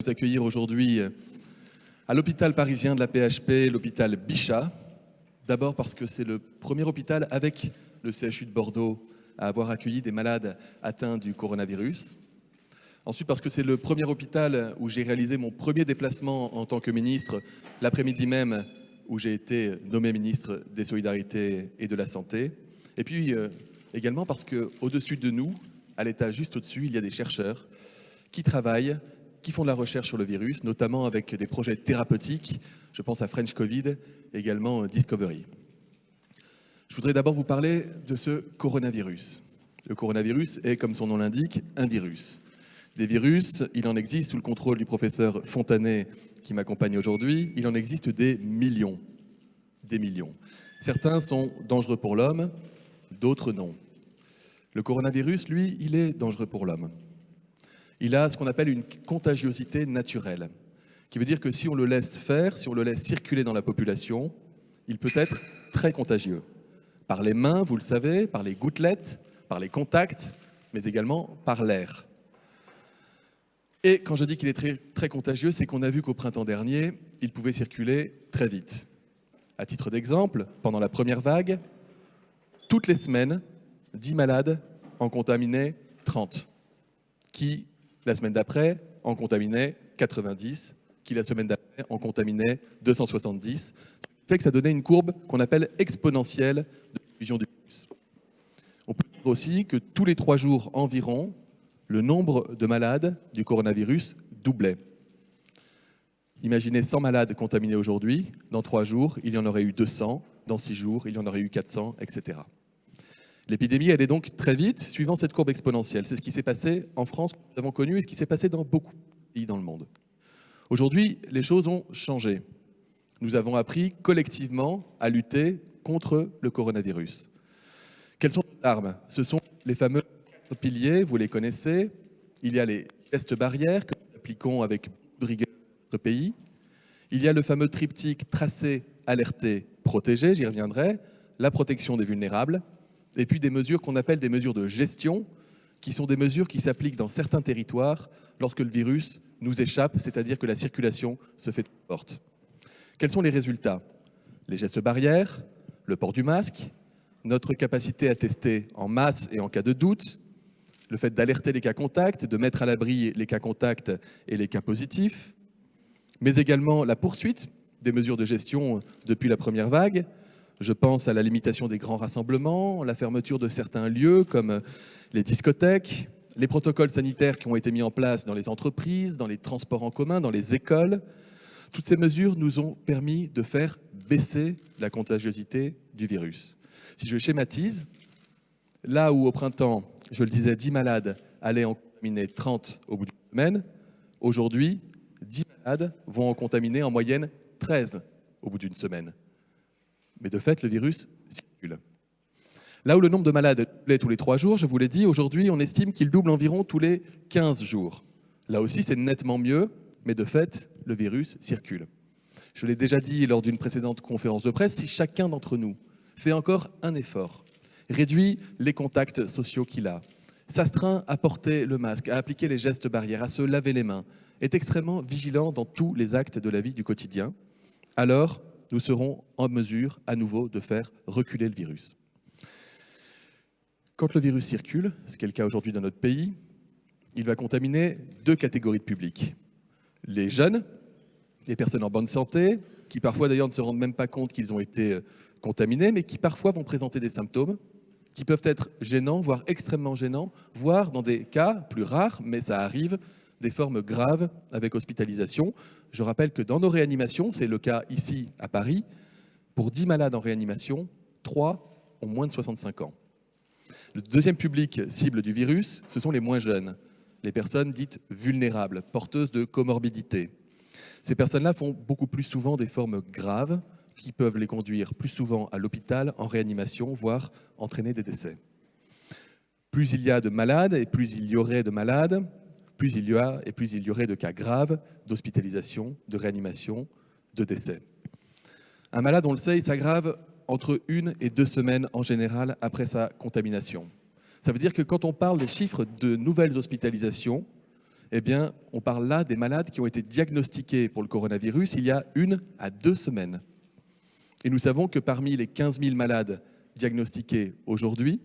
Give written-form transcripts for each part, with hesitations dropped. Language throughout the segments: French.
Vous accueillir aujourd'hui à l'hôpital parisien de la PHP, l'hôpital Bichat. D'abord parce que c'est le premier hôpital avec le CHU de Bordeaux à avoir accueilli des malades atteints du coronavirus. Ensuite parce que c'est le premier hôpital où j'ai réalisé mon premier déplacement en tant que ministre, l'après-midi même où j'ai été nommé ministre des Solidarités et de la Santé. Et puis également parce qu'au-dessus de nous, à l'étage juste au-dessus, il y a des chercheurs qui travaillent, qui font de la recherche sur le virus, notamment avec des projets thérapeutiques. Je pense à French Covid, également Discovery. Je voudrais d'abord vous parler de ce coronavirus. Le coronavirus est, comme son nom l'indique, un virus. Des virus, il en existe sous le contrôle du professeur Fontanet qui m'accompagne aujourd'hui, il en existe des millions. Des millions. Certains sont dangereux pour l'homme, d'autres non. Le coronavirus, lui, il est dangereux pour l'homme. Il a ce qu'on appelle une contagiosité naturelle, qui veut dire que si on le laisse faire, si on le laisse circuler dans la population, il peut être très contagieux. Par les mains, vous le savez, par les gouttelettes, par les contacts, mais également par l'air. Et quand je dis qu'il est très, très contagieux, c'est qu'on a vu qu'au printemps dernier, il pouvait circuler très vite. À titre d'exemple, pendant la première vague, toutes les semaines, 10 malades en contaminaient 30, qui, la semaine d'après, en contaminait 90, qui la semaine d'après en contaminait 270. Ce qui fait que ça donnait une courbe qu'on appelle exponentielle de diffusion du virus. On peut dire aussi que tous les 3 jours environ, le nombre de malades du coronavirus doublait. Imaginez 100 malades contaminés aujourd'hui, dans 3 jours, il y en aurait eu 200, dans 6 jours, il y en aurait eu 400, etc. L'épidémie allait donc très vite, suivant cette courbe exponentielle. C'est ce qui s'est passé en France, que nous avons connu, et ce qui s'est passé dans beaucoup de pays dans le monde. Aujourd'hui, les choses ont changé. Nous avons appris collectivement à lutter contre le coronavirus. Quelles sont les armes? Ce sont les fameux 4 piliers, vous les connaissez. Il y a les gestes barrières que nous appliquons avec beaucoup de rigueur dans notre pays. Il y a le fameux triptyque tracer, alerter, protéger, j'y reviendrai, la protection des vulnérables. Et puis des mesures qu'on appelle des mesures de gestion, qui sont des mesures qui s'appliquent dans certains territoires lorsque le virus nous échappe, c'est-à-dire que la circulation se fait forte. Quels sont les résultats? Les gestes barrières, le port du masque, notre capacité à tester en masse et en cas de doute, le fait d'alerter les cas contacts, de mettre à l'abri les cas contacts et les cas positifs, mais également la poursuite des mesures de gestion depuis la première vague. Je pense à la limitation des grands rassemblements, la fermeture de certains lieux comme les discothèques, les protocoles sanitaires qui ont été mis en place dans les entreprises, dans les transports en commun, dans les écoles. Toutes ces mesures nous ont permis de faire baisser la contagiosité du virus. Si je schématise, là où au printemps, je le disais, 10 malades allaient en contaminer 30 au bout d'une semaine, aujourd'hui, 10 malades vont en contaminer en moyenne 13 au bout d'une semaine. Mais de fait, le virus circule. Là où le nombre de malades doublait tous les 3 jours, je vous l'ai dit, aujourd'hui, on estime qu'il double environ tous les 15 jours. Là aussi, c'est nettement mieux, mais de fait, le virus circule. Je l'ai déjà dit lors d'une précédente conférence de presse, si chacun d'entre nous fait encore un effort, réduit les contacts sociaux qu'il a, s'astreint à porter le masque, à appliquer les gestes barrières, à se laver les mains, est extrêmement vigilant dans tous les actes de la vie du quotidien, alors nous serons en mesure à nouveau de faire reculer le virus. Quand le virus circule, ce qui est le cas aujourd'hui dans notre pays, il va contaminer 2 catégories de publics. Les jeunes, les personnes en bonne santé, qui parfois d'ailleurs ne se rendent même pas compte qu'ils ont été contaminés, mais qui parfois vont présenter des symptômes qui peuvent être gênants, voire extrêmement gênants, voire dans des cas plus rares, mais ça arrive, des formes graves avec hospitalisation. Je rappelle que dans nos réanimations, c'est le cas ici à Paris, pour 10 malades en réanimation, 3 ont moins de 65 ans. Le deuxième public cible du virus, ce sont les moins jeunes, les personnes dites vulnérables, porteuses de comorbidités. Ces personnes-là font beaucoup plus souvent des formes graves qui peuvent les conduire plus souvent à l'hôpital, en réanimation, voire entraîner des décès. Plus il y a de malades et plus il y aurait de malades, plus il y a et plus il y aurait de cas graves d'hospitalisation, de réanimation, de décès. Un malade, on le sait, il s'aggrave entre 1 et 2 semaines en général après sa contamination. Ça veut dire que quand on parle des chiffres de nouvelles hospitalisations, Eh bien, on parle là des malades qui ont été diagnostiqués pour le coronavirus il y a 1 à 2 semaines. Et nous savons que parmi les 15 000 malades diagnostiqués aujourd'hui,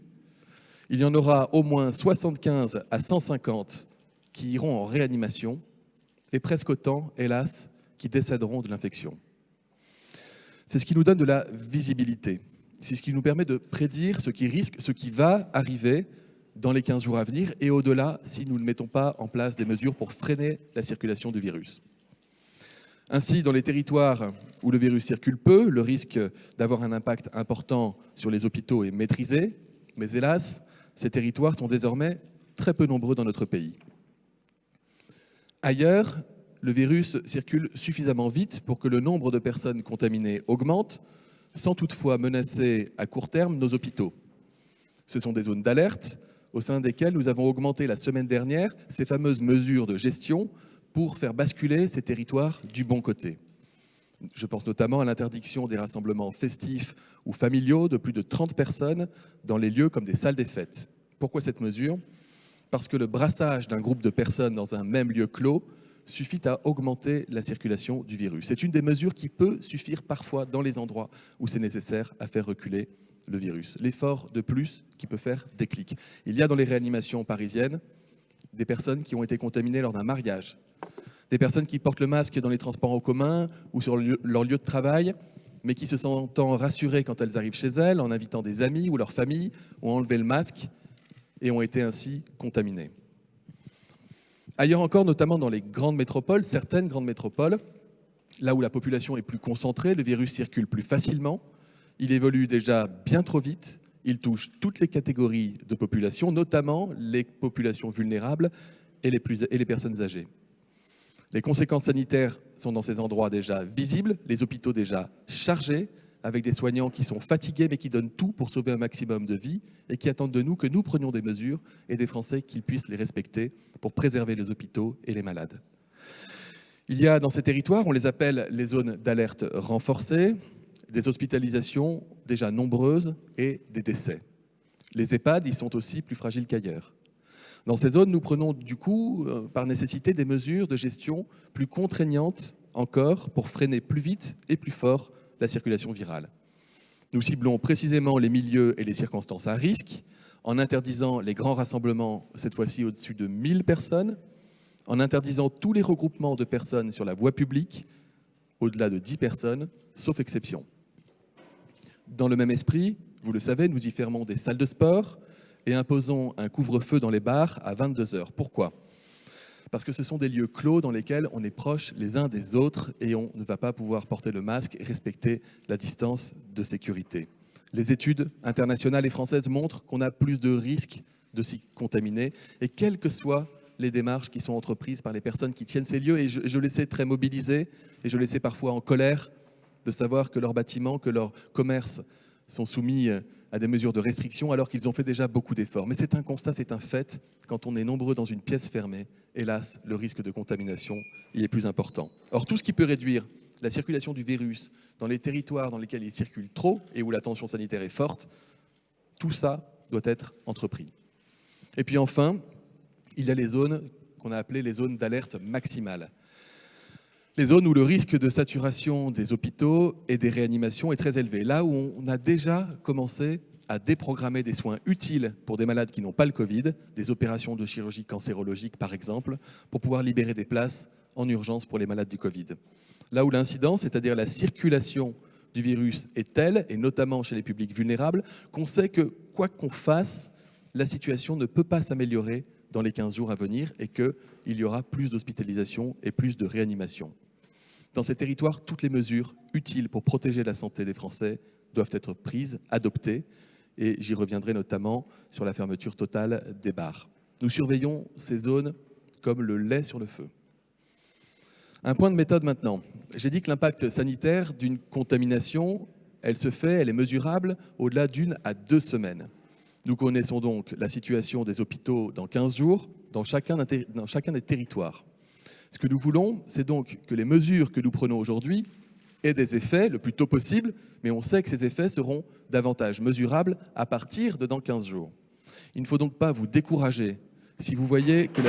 il y en aura au moins 75 à 150 qui iront en réanimation et presque autant, hélas, qui décéderont de l'infection. C'est ce qui nous donne de la visibilité. C'est ce qui nous permet de prédire ce qui risque, ce qui va arriver dans les 15 jours à venir et au-delà si nous ne mettons pas en place des mesures pour freiner la circulation du virus. Ainsi, dans les territoires où le virus circule peu, le risque d'avoir un impact important sur les hôpitaux est maîtrisé, mais hélas, ces territoires sont désormais très peu nombreux dans notre pays. Ailleurs, le virus circule suffisamment vite pour que le nombre de personnes contaminées augmente, sans toutefois menacer à court terme nos hôpitaux. Ce sont des zones d'alerte au sein desquelles nous avons augmenté la semaine dernière ces fameuses mesures de gestion pour faire basculer ces territoires du bon côté. Je pense notamment à l'interdiction des rassemblements festifs ou familiaux de plus de 30 personnes dans les lieux comme des salles des fêtes. Pourquoi cette mesure ? Parce que le brassage d'un groupe de personnes dans un même lieu clos suffit à augmenter la circulation du virus. C'est une des mesures qui peut suffire parfois dans les endroits où c'est nécessaire à faire reculer le virus. L'effort de plus qui peut faire déclic. Il y a dans les réanimations parisiennes des personnes qui ont été contaminées lors d'un mariage, des personnes qui portent le masque dans les transports en commun ou sur leur lieu de travail, mais qui se sentent rassurées quand elles arrivent chez elles, en invitant des amis ou leur famille, ont enlevé le masque et ont été ainsi contaminées. Ailleurs encore, notamment dans les grandes métropoles, certaines grandes métropoles, là où la population est plus concentrée, le virus circule plus facilement, il évolue déjà bien trop vite, il touche toutes les catégories de population, notamment les populations vulnérables et les personnes âgées. Les conséquences sanitaires sont dans ces endroits déjà visibles, les hôpitaux déjà chargés, avec des soignants qui sont fatigués mais qui donnent tout pour sauver un maximum de vies et qui attendent de nous que nous prenions des mesures et des Français qu'ils puissent les respecter pour préserver les hôpitaux et les malades. Il y a dans ces territoires, on les appelle les zones d'alerte renforcée, des hospitalisations déjà nombreuses et des décès. Les EHPAD y sont aussi plus fragiles qu'ailleurs. Dans ces zones, nous prenons du coup, par nécessité, des mesures de gestion plus contraignantes encore pour freiner plus vite et plus fort la circulation virale. Nous ciblons précisément les milieux et les circonstances à risque en interdisant les grands rassemblements, cette fois-ci au-dessus de 1000 personnes, en interdisant tous les regroupements de personnes sur la voie publique au-delà de 10 personnes, sauf exception. Dans le même esprit, vous le savez, nous y fermons des salles de sport et imposons un couvre-feu dans les bars à 22 h. Pourquoi ? Parce que ce sont des lieux clos dans lesquels on est proches les uns des autres et on ne va pas pouvoir porter le masque et respecter la distance de sécurité. Les études internationales et françaises montrent qu'on a plus de risques de s'y contaminer et quelles que soient les démarches qui sont entreprises par les personnes qui tiennent ces lieux, et je les sais très mobilisés et je les sais parfois en colère de savoir que leurs bâtiments, que leurs commerces sont soumis à des mesures de restriction alors qu'ils ont fait déjà beaucoup d'efforts. Mais c'est un constat, c'est un fait. Quand on est nombreux dans une pièce fermée, hélas, le risque de contamination y est plus important. Or, tout ce qui peut réduire la circulation du virus dans les territoires dans lesquels il circule trop et où la tension sanitaire est forte, tout ça doit être entrepris. Et puis enfin, il y a les zones qu'on a appelées les zones d'alerte maximale. Les zones où le risque de saturation des hôpitaux et des réanimations est très élevé. Là où on a déjà commencé à déprogrammer des soins utiles pour des malades qui n'ont pas le Covid, des opérations de chirurgie cancérologique par exemple, pour pouvoir libérer des places en urgence pour les malades du Covid. Là où l'incidence, c'est-à-dire la circulation du virus est telle, et notamment chez les publics vulnérables, qu'on sait que quoi qu'on fasse, la situation ne peut pas s'améliorer dans les 15 jours à venir et qu'il y aura plus d'hospitalisation et plus de réanimation. Dans ces territoires, toutes les mesures utiles pour protéger la santé des Français doivent être prises, adoptées, et j'y reviendrai notamment sur la fermeture totale des bars. Nous surveillons ces zones comme le lait sur le feu. Un point de méthode maintenant. J'ai dit que l'impact sanitaire d'une contamination, elle est mesurable au-delà d'1 à 2 semaines. Nous connaissons donc la situation des hôpitaux dans 15 jours, dans chacun des territoires. Ce que nous voulons, c'est donc que les mesures que nous prenons aujourd'hui aient des effets le plus tôt possible, mais on sait que ces effets seront davantage mesurables à partir de dans 15 jours. Il ne faut donc pas vous décourager si vous voyez que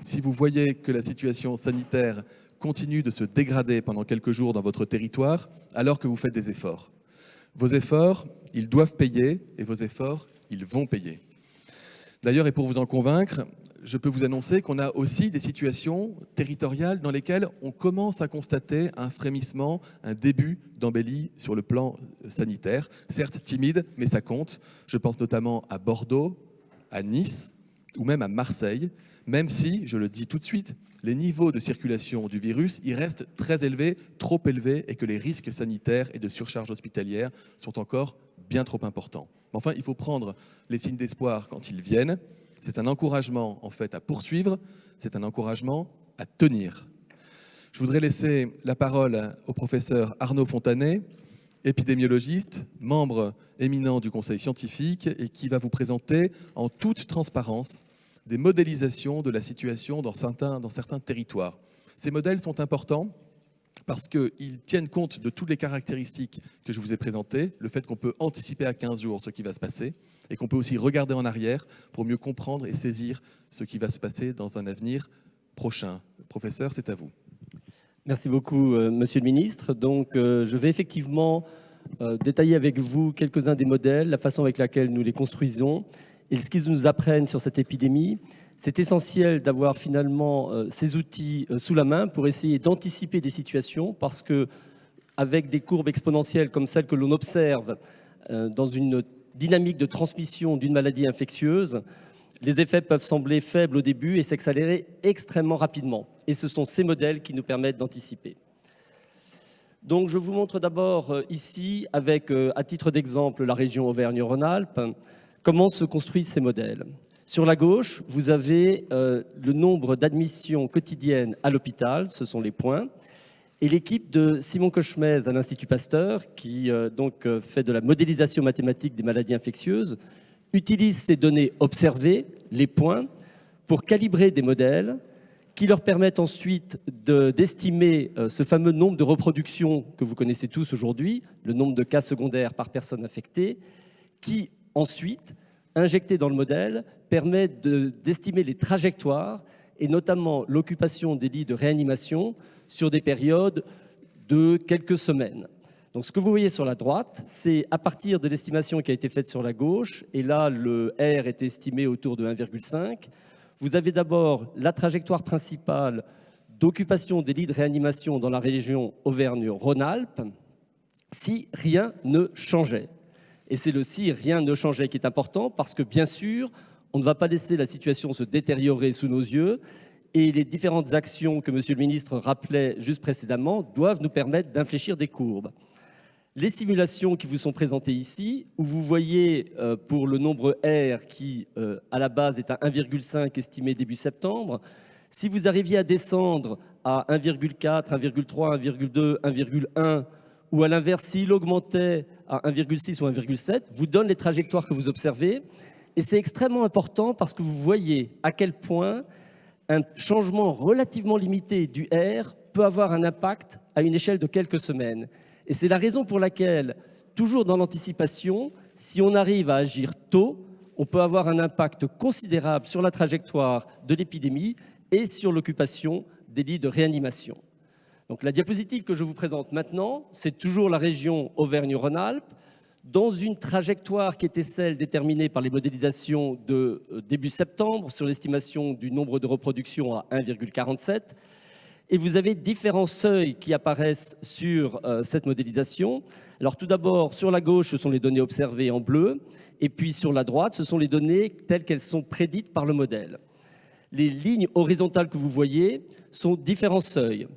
si vous voyez que la situation sanitaire continue de se dégrader pendant quelques jours dans votre territoire, alors que vous faites des efforts. Vos efforts, ils doivent payer, et vos efforts, ils vont payer. D'ailleurs, et pour vous en convaincre, je peux vous annoncer qu'on a aussi des situations territoriales dans lesquelles on commence à constater un frémissement, un début d'embellie sur le plan sanitaire. Certes timide, mais ça compte. Je pense notamment à Bordeaux, à Nice ou même à Marseille, même si, je le dis tout de suite, les niveaux de circulation du virus y restent très élevés, trop élevés, et que les risques sanitaires et de surcharge hospitalière sont encore bien trop importants. Enfin, il faut prendre les signes d'espoir quand ils viennent. C'est un encouragement en fait à poursuivre, c'est un encouragement à tenir. Je voudrais laisser la parole au professeur Arnaud Fontanet, épidémiologiste, membre éminent du conseil scientifique et qui va vous présenter en toute transparence des modélisations de la situation dans certains territoires. Ces modèles sont importants parce qu'ils tiennent compte de toutes les caractéristiques que je vous ai présentées, le fait qu'on peut anticiper à 15 jours ce qui va se passer et qu'on peut aussi regarder en arrière pour mieux comprendre et saisir ce qui va se passer dans un avenir prochain. Professeur, c'est à vous. Merci beaucoup, Monsieur le Ministre. Donc, je vais effectivement détailler avec vous quelques-uns des modèles, la façon avec laquelle nous les construisons et ce qu'ils nous apprennent sur cette épidémie. C'est essentiel d'avoir finalement ces outils sous la main pour essayer d'anticiper des situations parce que avec des courbes exponentielles comme celles que l'on observe dans une dynamique de transmission d'une maladie infectieuse, les effets peuvent sembler faibles au début et s'accélérer extrêmement rapidement. Et ce sont ces modèles qui nous permettent d'anticiper. Donc je vous montre d'abord ici, avec à titre d'exemple la région Auvergne-Rhône-Alpes, comment se construisent ces modèles. Sur la gauche, vous avez le nombre d'admissions quotidiennes à l'hôpital, ce sont les points, et l'équipe de Simon Cochemez à l'Institut Pasteur, qui fait de la modélisation mathématique des maladies infectieuses, utilise ces données observées, les points, pour calibrer des modèles qui leur permettent ensuite d'estimer ce fameux nombre de reproductions que vous connaissez tous aujourd'hui, le nombre de cas secondaires par personne infectée, qui ensuite, injecté dans le modèle, permet d'estimer les trajectoires et notamment l'occupation des lits de réanimation sur des périodes de quelques semaines. Donc ce que vous voyez sur la droite, c'est à partir de l'estimation qui a été faite sur la gauche, et là le R est estimé autour de 1,5. Vous avez d'abord la trajectoire principale d'occupation des lits de réanimation dans la région Auvergne-Rhône-Alpes si rien ne changeait. Et c'est le si rien ne changeait qui est important parce que bien sûr, on ne va pas laisser la situation se détériorer sous nos yeux et les différentes actions que Monsieur le Ministre rappelait juste précédemment doivent nous permettre d'infléchir des courbes. Les simulations qui vous sont présentées ici, où vous voyez pour le nombre R qui à la base est à 1,5 estimé début septembre, si vous arriviez à descendre à 1,4, 1,3, 1,2, 1,1, ou à l'inverse, s'il augmentait à 1,6 ou 1,7, vous donne les trajectoires que vous observez. Et c'est extrêmement important parce que vous voyez à quel point un changement relativement limité du R peut avoir un impact à une échelle de quelques semaines. Et c'est la raison pour laquelle, toujours dans l'anticipation, si on arrive à agir tôt, on peut avoir un impact considérable sur la trajectoire de l'épidémie et sur l'occupation des lits de réanimation. Donc la diapositive que je vous présente maintenant, c'est toujours la région Auvergne-Rhône-Alpes, dans une trajectoire qui était celle déterminée par les modélisations de début septembre sur l'estimation du nombre de reproductions à 1,47. Et vous avez différents seuils qui apparaissent sur cette modélisation. Alors tout d'abord, sur la gauche, ce sont les données observées en bleu, et puis sur la droite, ce sont les données telles qu'elles sont prédites par le modèle. Les lignes horizontales que vous voyez sont différents seuils.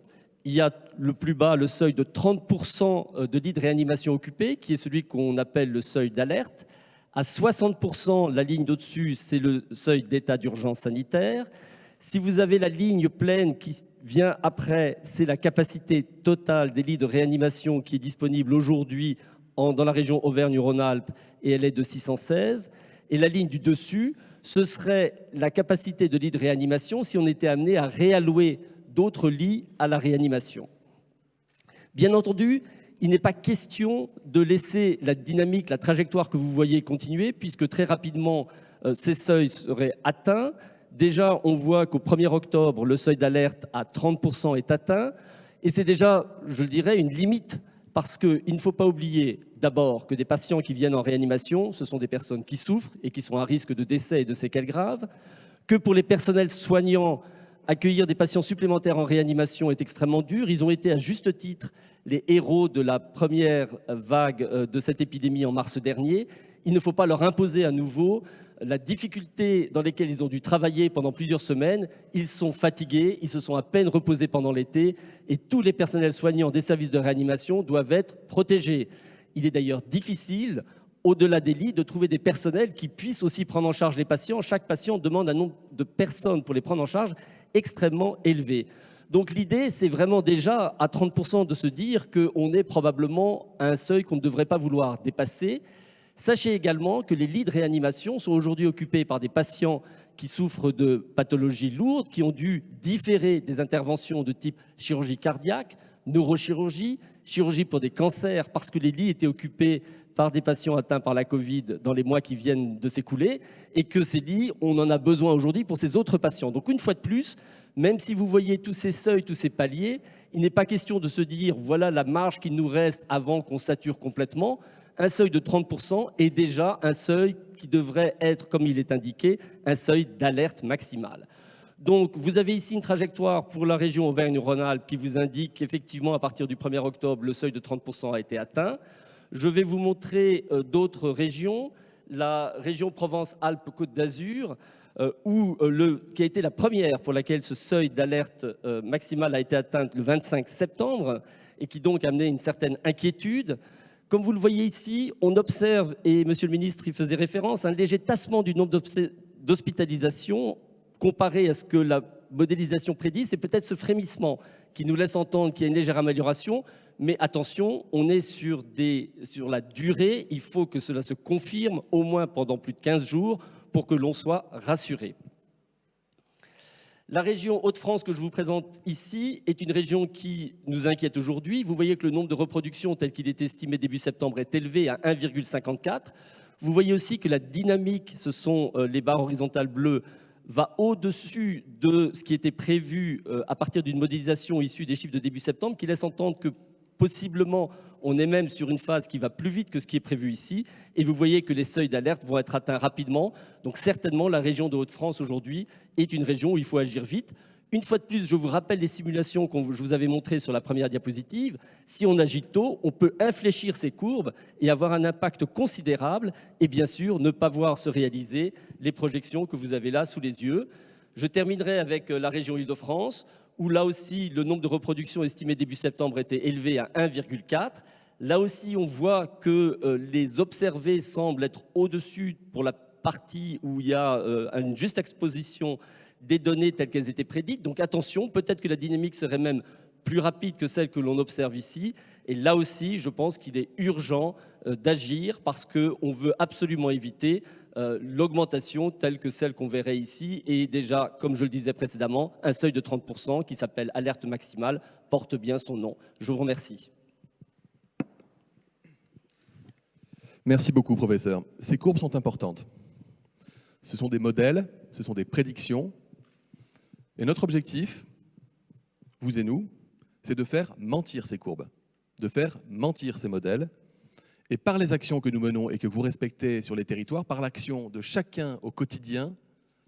Il y a le plus bas, le seuil de 30% de lits de réanimation occupés, qui est celui qu'on appelle le seuil d'alerte. À 60%, la ligne d'au-dessus, c'est le seuil d'état d'urgence sanitaire. Si vous avez la ligne pleine qui vient après, c'est la capacité totale des lits de réanimation qui est disponible aujourd'hui dans la région Auvergne-Rhône-Alpes, et elle est de 616. Et la ligne du dessus, ce serait la capacité de lits de réanimation si on était amené à réallouer d'autres lits à la réanimation. Bien entendu, il n'est pas question de laisser la dynamique, la trajectoire que vous voyez continuer, puisque très rapidement, ces seuils seraient atteints. Déjà, on voit qu'au 1er octobre, le seuil d'alerte à 30% est atteint. Et c'est déjà, je le dirais, une limite parce qu'il ne faut pas oublier d'abord que des patients qui viennent en réanimation, ce sont des personnes qui souffrent et qui sont à risque de décès et de séquelles graves, que pour les personnels soignants, accueillir des patients supplémentaires en réanimation est extrêmement dur. Ils ont été à juste titre les héros de la première vague de cette épidémie en mars dernier. Il ne faut pas leur imposer à nouveau la difficulté dans laquelle ils ont dû travailler pendant plusieurs semaines. Ils sont fatigués, ils se sont à peine reposés pendant l'été et tous les personnels soignants des services de réanimation doivent être protégés. Il est d'ailleurs difficile, au-delà des lits, de trouver des personnels qui puissent aussi prendre en charge les patients. Chaque patient demande un nombre de personnes pour les prendre en charge extrêmement élevé. Donc l'idée, c'est vraiment déjà à 30% de se dire qu'on est probablement à un seuil qu'on ne devrait pas vouloir dépasser. Sachez également que les lits de réanimation sont aujourd'hui occupés par des patients qui souffrent de pathologies lourdes, qui ont dû différer des interventions de type chirurgie cardiaque, neurochirurgie, chirurgie pour des cancers, parce que les lits étaient occupés par des patients atteints par la Covid dans les mois qui viennent de s'écouler, et que ces lits, on en a besoin aujourd'hui pour ces autres patients. Donc une fois de plus, même si vous voyez tous ces seuils, tous ces paliers, il n'est pas question de se dire voilà la marge qu'il nous reste avant qu'on sature complètement. Un seuil de 30% est déjà un seuil qui devrait être, comme il est indiqué, un seuil d'alerte maximale. Donc, vous avez ici une trajectoire pour la région Auvergne-Rhône-Alpes qui vous indique qu'effectivement, à partir du 1er octobre, le seuil de 30% a été atteint. Je vais vous montrer d'autres régions. La région Provence-Alpes-Côte d'Azur, qui a été la première pour laquelle ce seuil d'alerte maximale a été atteint le 25 septembre et qui donc a amené une certaine inquiétude. Comme vous le voyez ici, on observe, et Monsieur le ministre y faisait référence, un léger tassement du nombre d'hospitalisations comparé à ce que la modélisation prédit. C'est peut-être ce frémissement qui nous laisse entendre qu'il y a une légère amélioration, mais attention, on est sur la durée, il faut que cela se confirme au moins pendant plus de 15 jours pour que l'on soit rassuré. La région Hauts-de-France que je vous présente ici est une région qui nous inquiète aujourd'hui. Vous voyez que le nombre de reproductions tel qu'il est estimé début septembre est élevé à 1,54. Vous voyez aussi que la dynamique, ce sont les barres horizontales bleues, va au-dessus de ce qui était prévu à partir d'une modélisation issue des chiffres de début septembre, qui laisse entendre que possiblement on est même sur une phase qui va plus vite que ce qui est prévu ici. Et vous voyez que les seuils d'alerte vont être atteints rapidement. Donc certainement, la région de Hauts-de-France aujourd'hui est une région où il faut agir vite. Une fois de plus, je vous rappelle les simulations que je vous avais montrées sur la première diapositive. Si on agit tôt, on peut infléchir ces courbes et avoir un impact considérable et bien sûr ne pas voir se réaliser les projections que vous avez là sous les yeux. Je terminerai avec la région Île-de-France où là aussi le nombre de reproductions estimées début septembre était élevé à 1,4. Là aussi, on voit que les observés semblent être au-dessus pour la partie où il y a une juste exposition des données telles qu'elles étaient prédites. Donc attention, peut-être que la dynamique serait même plus rapide que celle que l'on observe ici. Et là aussi, je pense qu'il est urgent d'agir parce qu'on veut absolument éviter l'augmentation telle que celle qu'on verrait ici. Et déjà, comme je le disais précédemment, un seuil de 30% qui s'appelle alerte maximale porte bien son nom. Je vous remercie. Merci beaucoup, professeur. Ces courbes sont importantes. Ce sont des modèles, ce sont des prédictions. Et notre objectif, vous et nous, c'est de faire mentir ces courbes, de faire mentir ces modèles. Et par les actions que nous menons et que vous respectez sur les territoires, par l'action de chacun au quotidien,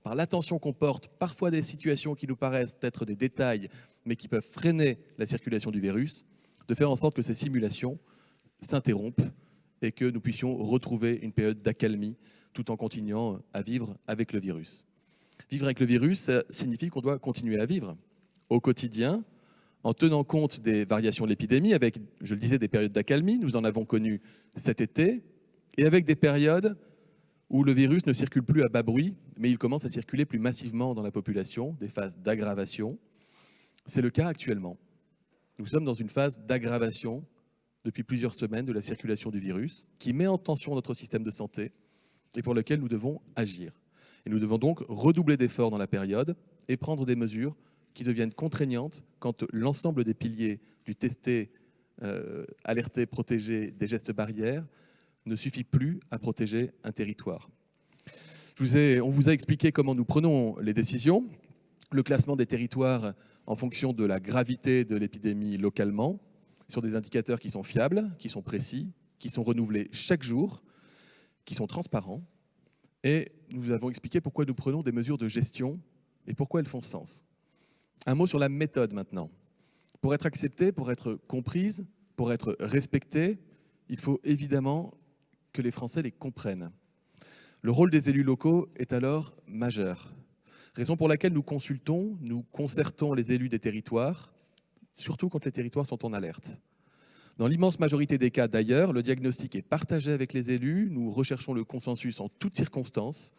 par l'attention qu'on porte parfois à des situations qui nous paraissent être des détails, mais qui peuvent freiner la circulation du virus, de faire en sorte que ces simulations s'interrompent et que nous puissions retrouver une période d'accalmie tout en continuant à vivre avec le virus. Vivre avec le virus, ça signifie qu'on doit continuer à vivre au quotidien, en tenant compte des variations de l'épidémie, avec, je le disais, des périodes d'accalmie, nous en avons connu cet été, et avec des périodes où le virus ne circule plus à bas bruit, mais il commence à circuler plus massivement dans la population, des phases d'aggravation. C'est le cas actuellement. Nous sommes dans une phase d'aggravation depuis plusieurs semaines de la circulation du virus, qui met en tension notre système de santé et pour lequel nous devons agir. Et nous devons donc redoubler d'efforts dans la période et prendre des mesures qui deviennent contraignantes quand l'ensemble des piliers du testé, alerté, protégé, des gestes barrières ne suffit plus à protéger un territoire. On vous a expliqué comment nous prenons les décisions, le classement des territoires en fonction de la gravité de l'épidémie localement, sur des indicateurs qui sont fiables, qui sont précis, qui sont renouvelés chaque jour, qui sont transparents. Et nous vous avons expliqué pourquoi nous prenons des mesures de gestion et pourquoi elles font sens. Un mot sur la méthode maintenant. Pour être acceptée, pour être comprise, pour être respectée, il faut évidemment que les Français les comprennent. Le rôle des élus locaux est alors majeur. Raison pour laquelle nous concertons les élus des territoires, surtout quand les territoires sont en alerte. Dans l'immense majorité des cas d'ailleurs, le diagnostic est partagé avec les élus, nous recherchons le consensus en toutes circonstances,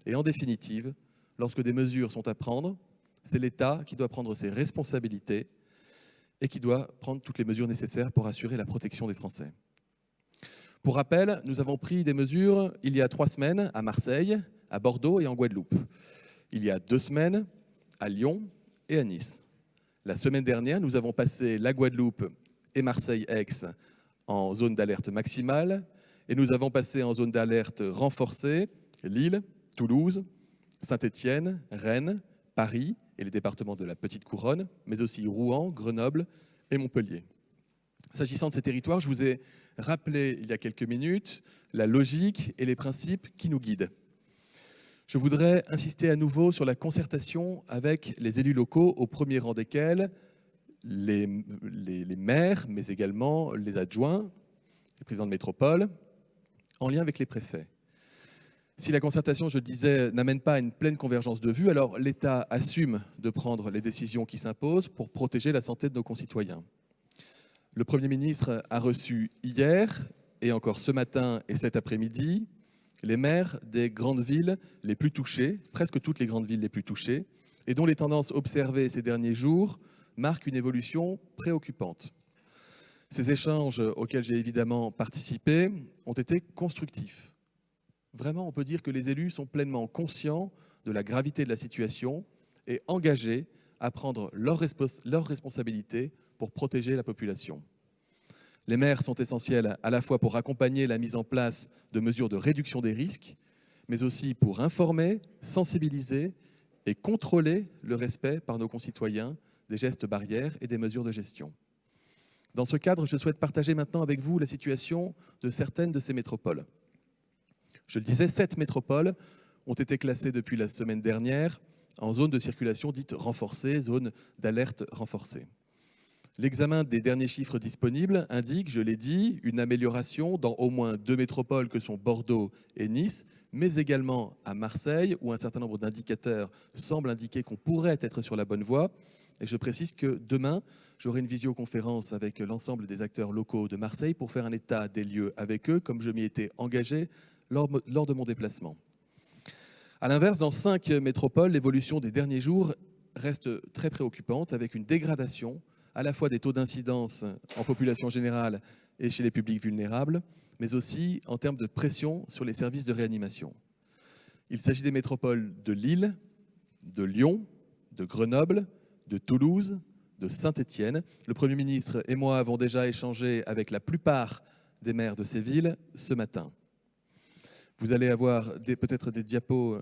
et en définitive, lorsque des mesures sont à prendre, c'est l'État qui doit prendre ses responsabilités et qui doit prendre toutes les mesures nécessaires pour assurer la protection des Français. Pour rappel, nous avons pris des mesures il y a 3 semaines à Marseille, à Bordeaux et en Guadeloupe. Il y a 2 semaines à Lyon et à Nice. La semaine dernière, nous avons passé la Guadeloupe et Marseille-Aix en zone d'alerte maximale et nous avons passé en zone d'alerte renforcée Lille, Toulouse, Saint-Étienne, Rennes, Paris et les départements de la Petite Couronne, mais aussi Rouen, Grenoble et Montpellier. S'agissant de ces territoires, je vous ai rappelé il y a quelques minutes la logique et les principes qui nous guident. Je voudrais insister à nouveau sur la concertation avec les élus locaux, au premier rang desquels les maires, mais également les adjoints, les présidents de métropole, en lien avec les préfets. Si la concertation, je le disais, n'amène pas à une pleine convergence de vues, alors l'État assume de prendre les décisions qui s'imposent pour protéger la santé de nos concitoyens. Le Premier ministre a reçu hier, et encore ce matin et cet après-midi, les maires des grandes villes les plus touchées, presque toutes les grandes villes les plus touchées, et dont les tendances observées ces derniers jours marquent une évolution préoccupante. Ces échanges auxquels j'ai évidemment participé ont été constructifs. Vraiment, on peut dire que les élus sont pleinement conscients de la gravité de la situation et engagés à prendre leurs responsabilités pour protéger la population. Les maires sont essentiels à la fois pour accompagner la mise en place de mesures de réduction des risques, mais aussi pour informer, sensibiliser et contrôler le respect par nos concitoyens des gestes barrières et des mesures de gestion. Dans ce cadre, je souhaite partager maintenant avec vous la situation de certaines de ces métropoles. Je le disais, 7 métropoles ont été classées depuis la semaine dernière en zone de circulation dite renforcée, zone d'alerte renforcée. L'examen des derniers chiffres disponibles indique, je l'ai dit, une amélioration dans au moins 2 métropoles que sont Bordeaux et Nice, mais également à Marseille, où un certain nombre d'indicateurs semblent indiquer qu'on pourrait être sur la bonne voie. Et je précise que demain, j'aurai une visioconférence avec l'ensemble des acteurs locaux de Marseille pour faire un état des lieux avec eux, comme je m'y étais engagé lors de mon déplacement. A l'inverse, dans 5 métropoles, l'évolution des derniers jours reste très préoccupante, avec une dégradation à la fois des taux d'incidence en population générale et chez les publics vulnérables, mais aussi en termes de pression sur les services de réanimation. Il s'agit des métropoles de Lille, de Lyon, de Grenoble, de Toulouse, de Saint-Étienne. Le Premier ministre et moi avons déjà échangé avec la plupart des maires de ces villes ce matin. Vous allez avoir peut-être des diapos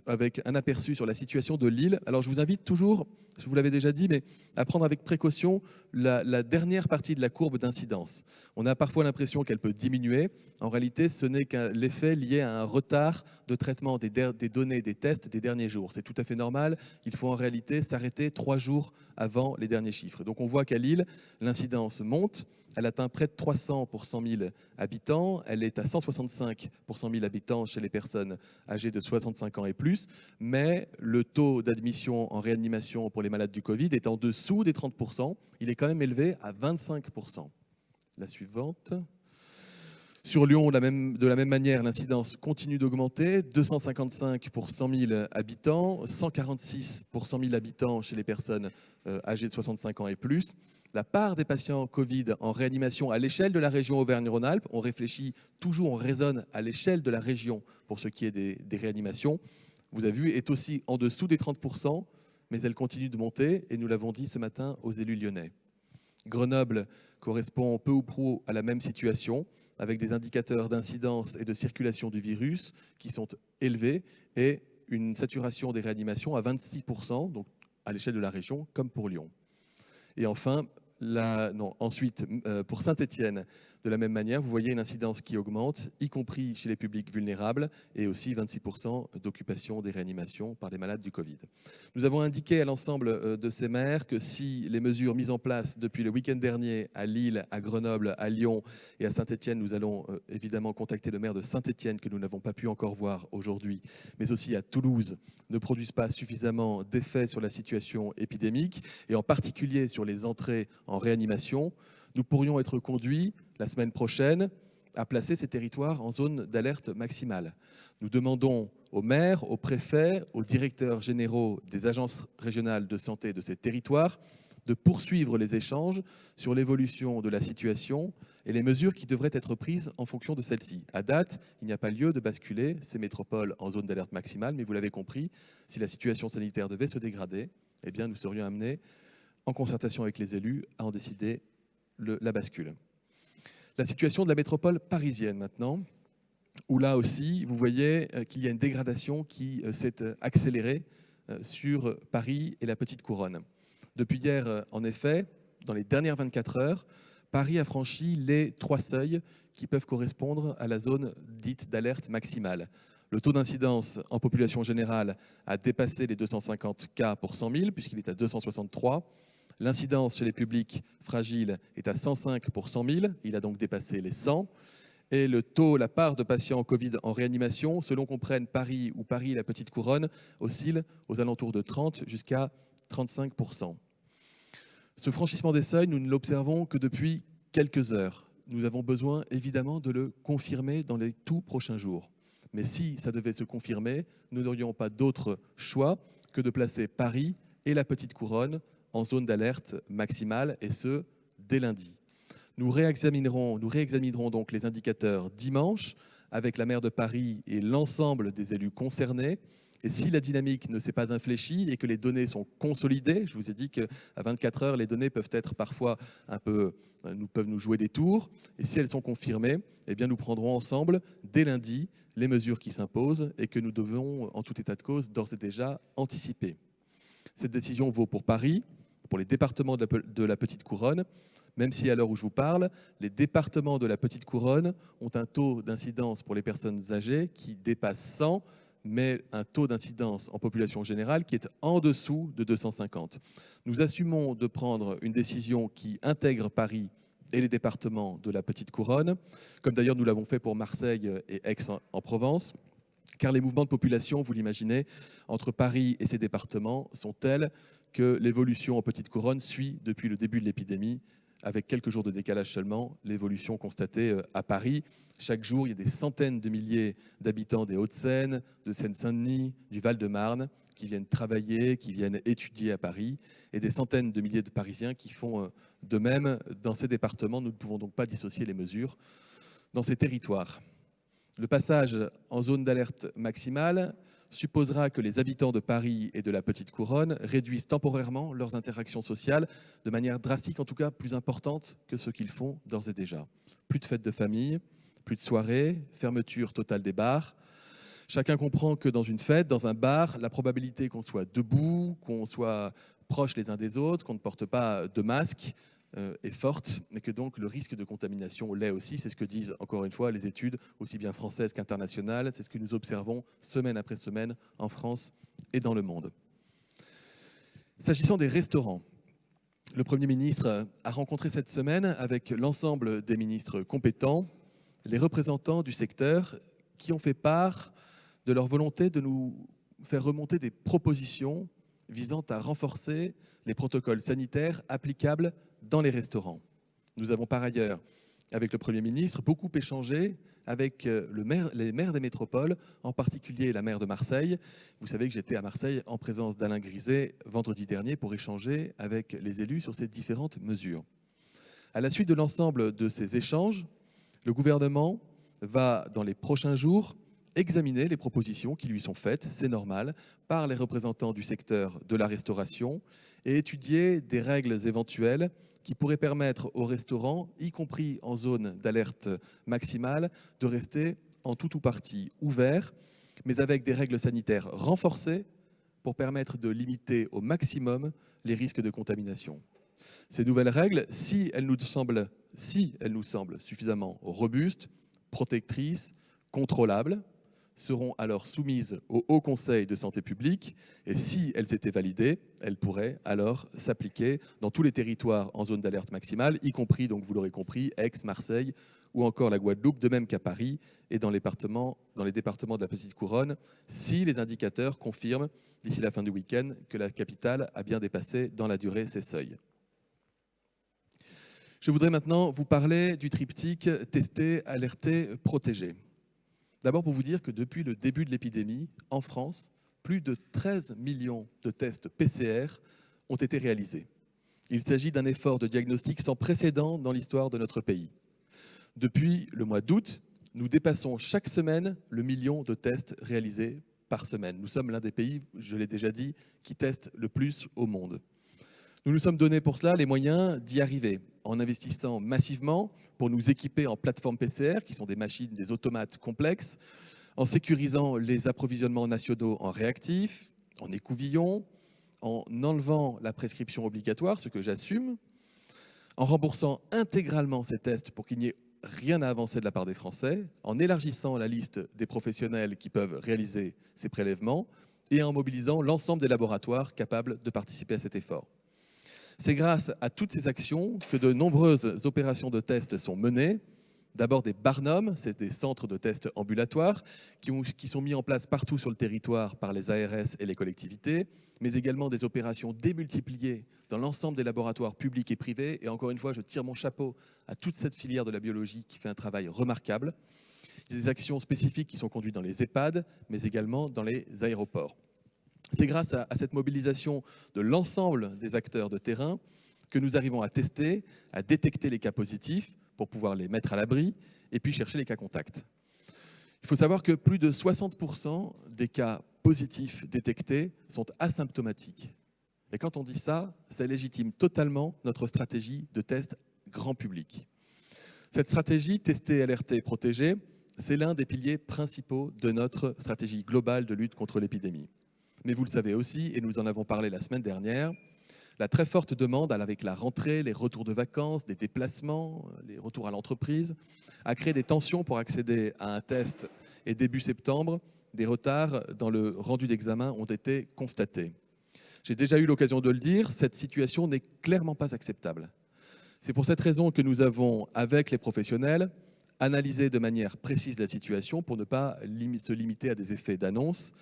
avec un aperçu sur la situation de Lille. Alors je vous invite toujours, je vous l'avais déjà dit, mais à prendre avec précaution la dernière partie de la courbe d'incidence. On a parfois l'impression qu'elle peut diminuer. En réalité, ce n'est qu'un l'effet lié à un retard de traitement des données des tests des derniers jours. C'est tout à fait normal. Il faut en réalité s'arrêter 3 jours avant les derniers chiffres. Donc on voit qu'à Lille, l'incidence monte. Elle atteint près de 300 pour 100 000 habitants. Elle est à 165 pour 100 000 habitants chez les personnes âgées de 65 ans et plus. Mais le taux d'admission en réanimation pour les malades du Covid est en dessous des 30 %. Il est quand même élevé à 25 %. La suivante. Sur Lyon, de la même manière, l'incidence continue d'augmenter. 255 pour 100 000 habitants, 146 pour 100 000 habitants chez les personnes âgées de 65 ans et plus. La part des patients Covid en réanimation à l'échelle de la région Auvergne-Rhône-Alpes, on réfléchit toujours, on raisonne à l'échelle de la région pour ce qui est des réanimations, vous avez vu, est aussi en dessous des 30 %, mais elle continue de monter, et nous l'avons dit ce matin aux élus lyonnais. Grenoble correspond peu ou prou à la même situation, avec des indicateurs d'incidence et de circulation du virus qui sont élevés et une saturation des réanimations à 26%, donc à l'échelle de la région, comme pour Lyon. Et enfin, ensuite, pour Saint-Étienne, de la même manière, vous voyez une incidence qui augmente, y compris chez les publics vulnérables, et aussi 26% d'occupation des réanimations par les malades du Covid. Nous avons indiqué à l'ensemble de ces maires que si les mesures mises en place depuis le week-end dernier à Lille, à Grenoble, à Lyon et à Saint-Étienne, nous allons évidemment contacter le maire de Saint-Étienne, que nous n'avons pas pu encore voir aujourd'hui, mais aussi à Toulouse, ne produisent pas suffisamment d'effets sur la situation épidémique, et en particulier sur les entrées en réanimation, nous pourrions être conduits la semaine prochaine à placer ces territoires en zone d'alerte maximale. Nous demandons aux maires, aux préfets, aux directeurs généraux des agences régionales de santé de ces territoires de poursuivre les échanges sur l'évolution de la situation et les mesures qui devraient être prises en fonction de celle-ci. À date, il n'y a pas lieu de basculer ces métropoles en zone d'alerte maximale, mais vous l'avez compris, si la situation sanitaire devait se dégrader, eh bien, nous serions amenés, en concertation avec les élus, à en décider la bascule. La situation de la métropole parisienne maintenant, où là aussi, vous voyez qu'il y a une dégradation qui s'est accélérée sur Paris et la Petite Couronne. Depuis hier, en effet, dans les dernières 24 heures, Paris a franchi les 3 seuils qui peuvent correspondre à la zone dite d'alerte maximale. Le taux d'incidence en population générale a dépassé les 250 cas pour 100 000, puisqu'il est à 263. L'incidence chez les publics fragiles est à 105 pour 100 000, il a donc dépassé les 100. Et le taux, la part de patients Covid en réanimation, selon qu'on prenne Paris ou Paris et la Petite Couronne, oscille aux alentours de 30 jusqu'à 35%. Ce franchissement des seuils, nous ne l'observons que depuis quelques heures. Nous avons besoin évidemment de le confirmer dans les tout prochains jours. Mais si ça devait se confirmer, nous n'aurions pas d'autre choix que de placer Paris et la Petite Couronne en zone d'alerte maximale, et ce, dès lundi. Nous réexaminerons donc les indicateurs dimanche avec la maire de Paris et l'ensemble des élus concernés. Et si la dynamique ne s'est pas infléchie et que les données sont consolidées, je vous ai dit qu'à 24 heures, les données peuvent être parfois peuvent nous jouer des tours. Et si elles sont confirmées, eh bien nous prendrons ensemble, dès lundi, les mesures qui s'imposent et que nous devons, en tout état de cause, d'ores et déjà anticiper. Cette décision vaut pour Paris, pour les départements de la Petite Couronne, même si à l'heure où je vous parle, les départements de la Petite Couronne ont un taux d'incidence pour les personnes âgées qui dépasse 100, mais un taux d'incidence en population générale qui est en dessous de 250. Nous assumons de prendre une décision qui intègre Paris et les départements de la Petite Couronne, comme d'ailleurs nous l'avons fait pour Marseille et Aix-en-Provence, car les mouvements de population, vous l'imaginez, entre Paris et ses départements sont tels que l'évolution en Petite Couronne suit depuis le début de l'épidémie, avec quelques jours de décalage seulement, l'évolution constatée à Paris. Chaque jour, il y a des centaines de milliers d'habitants des Hauts-de-Seine, de Seine-Saint-Denis, du Val-de-Marne, qui viennent travailler, qui viennent étudier à Paris, et des centaines de milliers de Parisiens qui font de même dans ces départements. Nous ne pouvons donc pas dissocier les mesures dans ces territoires. Le passage en zone d'alerte maximale supposera que les habitants de Paris et de la Petite Couronne réduisent temporairement leurs interactions sociales de manière drastique, en tout cas plus importante que ce qu'ils font d'ores et déjà. Plus de fêtes de famille, plus de soirées, fermeture totale des bars. Chacun comprend que dans une fête, dans un bar, la probabilité qu'on soit debout, qu'on soit proches les uns des autres, qu'on ne porte pas de masque, est forte, et que donc le risque de contamination l'est aussi. C'est ce que disent encore une fois les études, aussi bien françaises qu'internationales. C'est ce que nous observons semaine après semaine en France et dans le monde. S'agissant des restaurants, le Premier ministre a rencontré cette semaine avec l'ensemble des ministres compétents les représentants du secteur qui ont fait part de leur volonté de nous faire remonter des propositions visant à renforcer les protocoles sanitaires applicables dans les restaurants. Nous avons par ailleurs, avec le Premier ministre, beaucoup échangé avec les maires des métropoles, en particulier la maire de Marseille. Vous savez que j'étais à Marseille en présence d'Alain Griset vendredi dernier pour échanger avec les élus sur ces différentes mesures. À la suite de l'ensemble de ces échanges, le gouvernement va, dans les prochains jours, examiner les propositions qui lui sont faites, c'est normal, par les représentants du secteur de la restauration et étudier des règles éventuelles qui pourrait permettre aux restaurants, y compris en zone d'alerte maximale, de rester en tout ou partie ouverts, mais avec des règles sanitaires renforcées pour permettre de limiter au maximum les risques de contamination. Ces nouvelles règles, si elles nous semblent suffisamment robustes, protectrices, contrôlables, seront alors soumises au Haut Conseil de santé publique et si elles étaient validées, elles pourraient alors s'appliquer dans tous les territoires en zone d'alerte maximale, y compris, donc vous l'aurez compris, Aix, Marseille ou encore la Guadeloupe, de même qu'à Paris et dans les départements de la Petite Couronne, si les indicateurs confirment d'ici la fin du week-end que la capitale a bien dépassé dans la durée ces seuils. Je voudrais maintenant vous parler du triptyque tester, alerter, protéger. D'abord pour vous dire que depuis le début de l'épidémie, en France, plus de 13 millions de tests PCR ont été réalisés. Il s'agit d'un effort de diagnostic sans précédent dans l'histoire de notre pays. Depuis le mois d'août, nous dépassons chaque semaine le million de tests réalisés par semaine. Nous sommes l'un des pays, je l'ai déjà dit, qui testent le plus au monde. Nous nous sommes donné pour cela les moyens d'y arriver, en investissant massivement pour nous équiper en plateformes PCR, qui sont des machines, des automates complexes, en sécurisant les approvisionnements nationaux en réactifs, en écouvillons, en enlevant la prescription obligatoire, ce que j'assume, en remboursant intégralement ces tests pour qu'il n'y ait rien à avancer de la part des Français, en élargissant la liste des professionnels qui peuvent réaliser ces prélèvements et en mobilisant l'ensemble des laboratoires capables de participer à cet effort. C'est grâce à toutes ces actions que de nombreuses opérations de tests sont menées. D'abord des Barnum, c'est des centres de tests ambulatoires qui sont mis en place partout sur le territoire par les ARS et les collectivités, mais également des opérations démultipliées dans l'ensemble des laboratoires publics et privés. Et encore une fois, je tire mon chapeau à toute cette filière de la biologie qui fait un travail remarquable. Il y a des actions spécifiques qui sont conduites dans les EHPAD, mais également dans les aéroports. C'est grâce à cette mobilisation de l'ensemble des acteurs de terrain que nous arrivons à tester, à détecter les cas positifs pour pouvoir les mettre à l'abri et puis chercher les cas contacts. Il faut savoir que plus de 60% des cas positifs détectés sont asymptomatiques. Et quand on dit ça, ça légitime totalement notre stratégie de test grand public. Cette stratégie, tester, alerter, protéger, c'est l'un des piliers principaux de notre stratégie globale de lutte contre l'épidémie. Mais vous le savez aussi, et nous en avons parlé la semaine dernière, la très forte demande avec la rentrée, les retours de vacances, des déplacements, les retours à l'entreprise, a créé des tensions pour accéder à un test. Et début septembre, des retards dans le rendu d'examen ont été constatés. J'ai déjà eu l'occasion de le dire, cette situation n'est clairement pas acceptable. C'est pour cette raison que nous avons, avec les professionnels, analysé de manière précise la situation pour ne pas se limiter à des effets d'annonce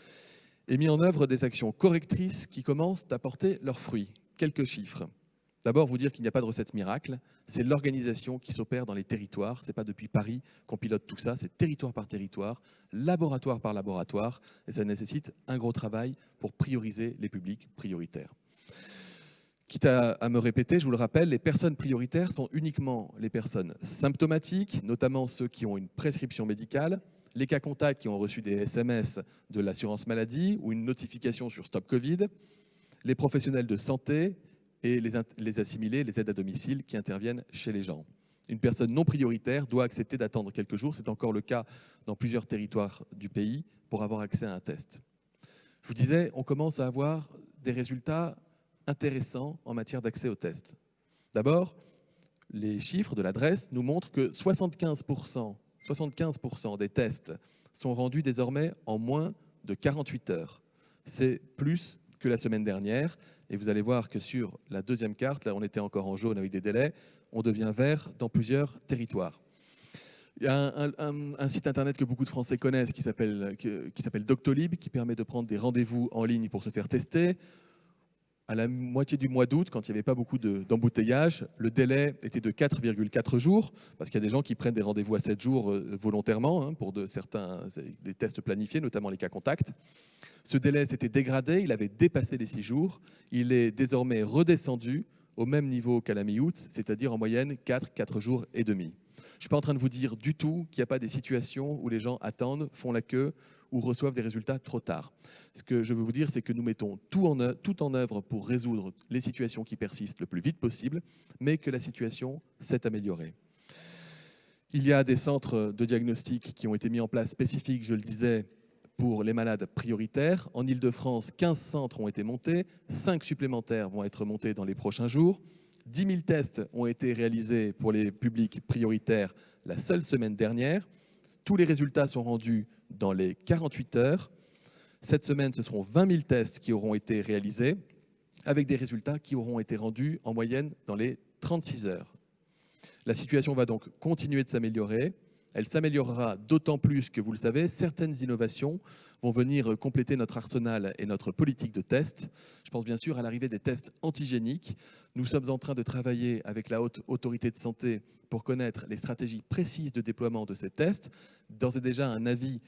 et mis en œuvre des actions correctrices qui commencent à porter leurs fruits. Quelques chiffres. D'abord, vous dire qu'il n'y a pas de recette miracle, c'est l'organisation qui s'opère dans les territoires. Ce n'est pas depuis Paris qu'on pilote tout ça, c'est territoire par territoire, laboratoire par laboratoire, et ça nécessite un gros travail pour prioriser les publics prioritaires. Quitte à me répéter, je vous le rappelle, les personnes prioritaires sont uniquement les personnes symptomatiques, notamment ceux qui ont une prescription médicale, les cas contacts qui ont reçu des SMS de l'assurance maladie ou une notification sur Stop Covid, les professionnels de santé et les assimilés, les aides à domicile qui interviennent chez les gens. Une personne non prioritaire doit accepter d'attendre quelques jours, c'est encore le cas dans plusieurs territoires du pays, pour avoir accès à un test. Je vous disais, on commence à avoir des résultats intéressants en matière d'accès au test. D'abord, les chiffres de l'adresse nous montrent que 75% des tests sont rendus désormais en moins de 48 heures. C'est plus que la semaine dernière. Et vous allez voir que sur la deuxième carte, là on était encore en jaune avec des délais, on devient vert dans plusieurs territoires. Il y a un site internet que beaucoup de Français connaissent qui s'appelle Doctolib, qui permet de prendre des rendez-vous en ligne pour se faire tester. À la moitié du mois d'août, quand il n'y avait pas beaucoup d'embouteillage, le délai était de 4,4 jours, parce qu'il y a des gens qui prennent des rendez-vous à 7 jours volontairement, pour des tests planifiés, notamment les cas contacts. Ce délai s'était dégradé, il avait dépassé les 6 jours. Il est désormais redescendu au même niveau qu'à la mi-août, c'est-à-dire en moyenne 4 jours et demi. suis pas en train de vous dire du tout qu'il n'y a pas des situations où les gens attendent, font la queue ou reçoivent des résultats trop tard. Ce que je veux vous dire, c'est que nous mettons tout en œuvre pour résoudre les situations qui persistent le plus vite possible, mais que la situation s'est améliorée. Il y a des centres de diagnostic qui ont été mis en place spécifiques, je le disais, pour les malades prioritaires. En Île-de-France, 15 centres ont été montés, 5 supplémentaires vont être montés dans les prochains jours. 10 000 tests ont été réalisés pour les publics prioritaires la seule semaine dernière. Tous les résultats sont rendus dans les 48 heures. Cette semaine, ce seront 20 000 tests qui auront été réalisés, avec des résultats qui auront été rendus en moyenne dans les 36 heures. La situation va donc continuer de s'améliorer. Elle s'améliorera d'autant plus que, vous le savez, certaines innovations vont venir compléter notre arsenal et notre politique de tests. Je pense bien sûr à l'arrivée des tests antigéniques. Nous sommes en train de travailler avec la Haute Autorité de Santé pour connaître les stratégies précises de déploiement de ces tests. D'ores et déjà, un avis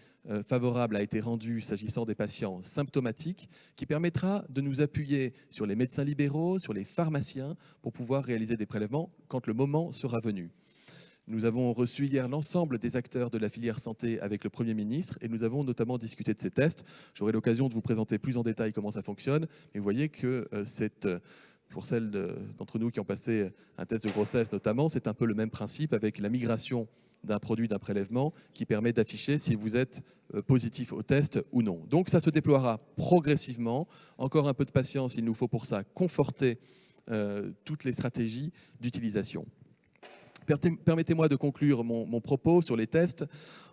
favorable a été rendu s'agissant des patients symptomatiques qui permettra de nous appuyer sur les médecins libéraux, sur les pharmaciens pour pouvoir réaliser des prélèvements quand le moment sera venu. Nous avons reçu hier l'ensemble des acteurs de la filière santé avec le Premier ministre et nous avons notamment discuté de ces tests. J'aurai l'occasion de vous présenter plus en détail comment ça fonctionne. Mais vous voyez que pour celles d'entre nous qui ont passé un test de grossesse notamment, c'est un peu le même principe avec la migration d'un produit, d'un prélèvement qui permet d'afficher si vous êtes positif au test ou non. Donc ça se déploiera progressivement. Encore un peu de patience, il nous faut pour ça conforter toutes les stratégies d'utilisation. Permettez-moi de conclure mon propos sur les tests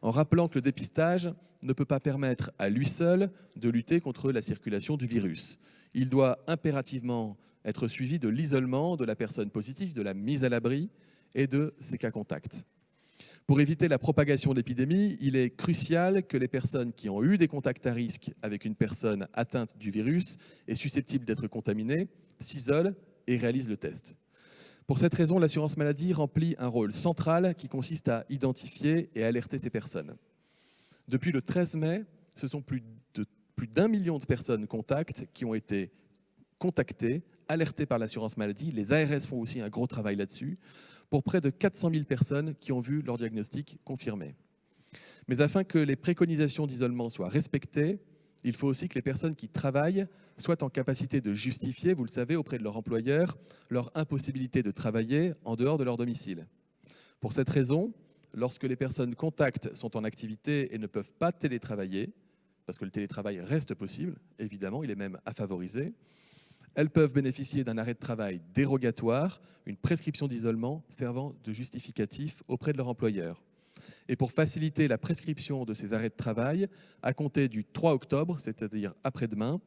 en rappelant que le dépistage ne peut pas permettre à lui seul de lutter contre la circulation du virus. Il doit impérativement être suivi de l'isolement de la personne positive, de la mise à l'abri et de ses cas contacts. Pour éviter la propagation de l'épidémie, il est crucial que les personnes qui ont eu des contacts à risque avec une personne atteinte du virus et susceptible d'être contaminée s'isolent et réalisent le test. Pour cette raison, l'assurance maladie remplit un rôle central qui consiste à identifier et alerter ces personnes. Depuis le 13 mai, ce sont plus d'1 million de personnes contacts qui ont été contactées, alertées par l'assurance maladie. Les ARS font aussi un gros travail là-dessus, pour près de 400 000 personnes qui ont vu leur diagnostic confirmé. Mais afin que les préconisations d'isolement soient respectées, il faut aussi que les personnes qui travaillent soient en capacité de justifier, vous le savez, auprès de leur employeur, leur impossibilité de travailler en dehors de leur domicile. Pour cette raison, lorsque les personnes contacts sont en activité et ne peuvent pas télétravailler, parce que le télétravail reste possible, évidemment, il est même à favoriser, elles peuvent bénéficier d'un arrêt de travail dérogatoire, une prescription d'isolement servant de justificatif auprès de leur employeur. Et pour faciliter la prescription de ces arrêts de travail, à compter du 3 octobre, c'est-à-dire après-demain,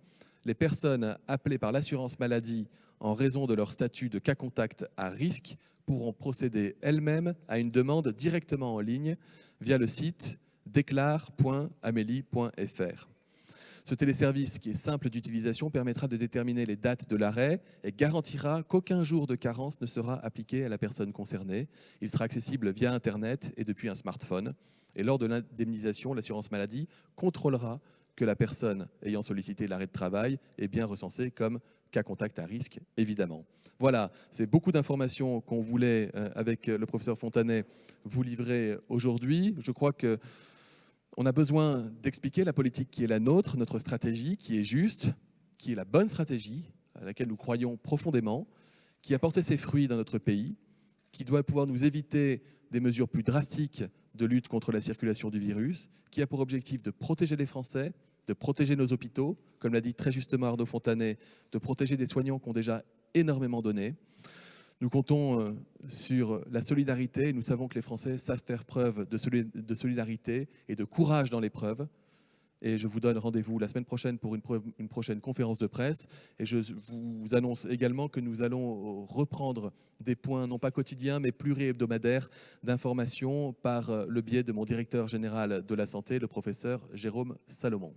les personnes appelées par l'assurance maladie en raison de leur statut de cas contact à risque pourront procéder elles-mêmes à une demande directement en ligne via le site déclare.amelie.fr. Ce téléservice, qui est simple d'utilisation, permettra de déterminer les dates de l'arrêt et garantira qu'aucun jour de carence ne sera appliqué à la personne concernée. Il sera accessible via Internet et depuis un smartphone. Et lors de l'indemnisation, l'assurance maladie contrôlera que la personne ayant sollicité l'arrêt de travail est bien recensée comme cas contact à risque, évidemment. Voilà, c'est beaucoup d'informations qu'on voulait, avec le professeur Fontanet, vous livrer aujourd'hui. Je crois que on a besoin d'expliquer la politique qui est la nôtre, notre stratégie qui est juste, qui est la bonne stratégie, à laquelle nous croyons profondément, qui a porté ses fruits dans notre pays, qui doit pouvoir nous éviter des mesures plus drastiques de lutte contre la circulation du virus, qui a pour objectif de protéger les Français, de protéger nos hôpitaux, comme l'a dit très justement Arnaud Fontanet, de protéger des soignants qui ont déjà énormément donné. Nous comptons sur la solidarité. Nous savons que les Français savent faire preuve de solidarité et de courage dans l'épreuve. Et je vous donne rendez-vous la semaine prochaine pour une prochaine conférence de presse. Et je vous annonce également que nous allons reprendre des points, non pas quotidiens, mais pluri-hebdomadaires d'information par le biais de mon directeur général de la santé, le professeur Jérôme Salomon.